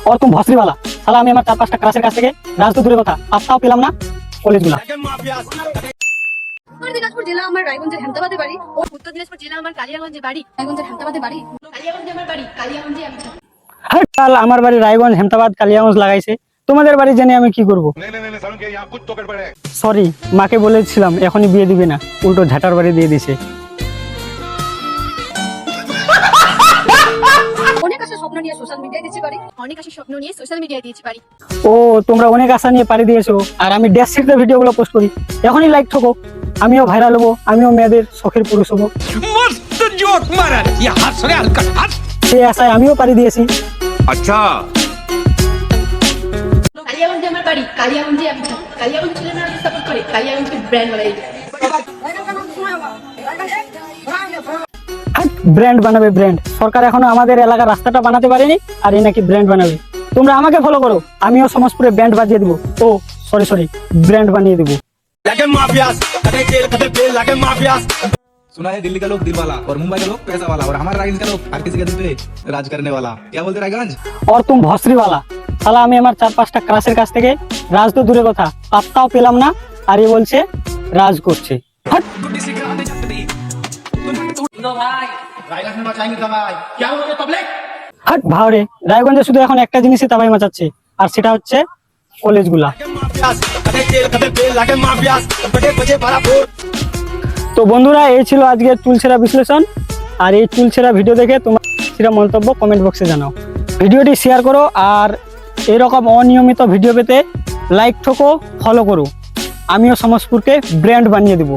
और तुम भोसरी वाला साला আমি আমার 4-5টা ক্লাসের কাছ থেকে রাজদূত দূরের কথা পাত্তাও পেলাম না কলেজগুলা। উত্তর দিনাজপুর জেলা আমার রায়গঞ্জের হেমতাবাদে বাড়ি ও উত্তর দিনাজপুর জেলা আমার কালিয়াগঞ্জে বাড়ি রায়গঞ্জের হেমতাবাদে বাড়ি কালিয়াগঞ্জে আমার বাড়ি কালিয়াগঞ্জে আমি থাকি। হ্যাঁ কাল আমার বাড়ি রায়গঞ্জ হেমতাবাদ কালিয়াগঞ্জ লাগাইছে তোমাদের বাড়ি জেনে আমি কি করব? সরি মাকে বলেছিলাম এখনই বিয়ে দিবে না উল্টো ঝাটার বাড়ি দিয়ে দিছে। অনেক আশা স্বপ্ন নিয়ে সোশ্যাল মিডিয়ায় দিচ্ছি পারি অনেক আশা স্বপ্ন নিয়ে সোশ্যাল মিডিয়ায় দিয়েছি পারি। ও তোমরা অনেক আশা নিয়ে পাড়ি দিয়েছো আর আমি ড্যাশ শিখতে ভিডিওগুলো পোস্ট করি এখনই লাইক ঠোকো আমিও ভাইরাল হবো আমিও মেয়েদের শখের পুরুষ হবো। मस्त जोक मारा ये हंस रहे हल्का हंस। সেই আশায় আমিও পাড়ি দিয়েছি। अच्छा কালিয়াগঞ্জে আমার বাড়ি কালিয়াগঞ্জে আমি থাকি কালিয়াগঞ্জ ছেলেরা আমাকে সাপোর্ট করে কালিয়াগঞ্জকে ব্র্যান্ড বানাই। ব্র্যান্ড বানাবে ব্র্যান্ড সরকার এখনো আমাদের এলাকার রাস্তাটা বানাতে পারেনি আর এই নাকি ব্র্যান্ড বানাবে। তোমরা আমাকে ফলো করো আমিও সমাজপুরে ব্র্যান্ড বাজিয়ে দিব। ও সরি ব্র্যান্ড বানিয়ে দিব। सुना है दिल्ली का लोग दिल वाला और मुंबई का लोग पैसा वाला और हमारा रायगंज का लोग हर किसी के दिल पे राज करने वाला। क्या बोलते रायगंज? और तुम भोसरी वाला সালা আমি আমার 4-5টা ক্লাসের কাছ থেকে রাজ তো দূরের কথা পাত্তাও পেলাম না আর এ বলছে রাজ করছে। হাট হাট ভাওরে রায়গঞ্জে শুধু এখন একটা জিনিসই তাবাই মাচাচ্ছে আর সেটা হচ্ছে কলেজগুলা। তো বন্ধুরা এই ছিল আজকের চুলছেরা বিশ্লেষণ আর এই চুলছেরা ভিডিও দেখে তোমার সেটা মন্তব্য কমেন্ট বক্সে জানাও। ভিডিওটি শেয়ার করো আর এরকম অনিয়মিত ভিডিও পেতে লাইক ঠোকো ফলো করো আমিও সমাজপুরকে ব্র্যান্ড বানিয়ে দেবো।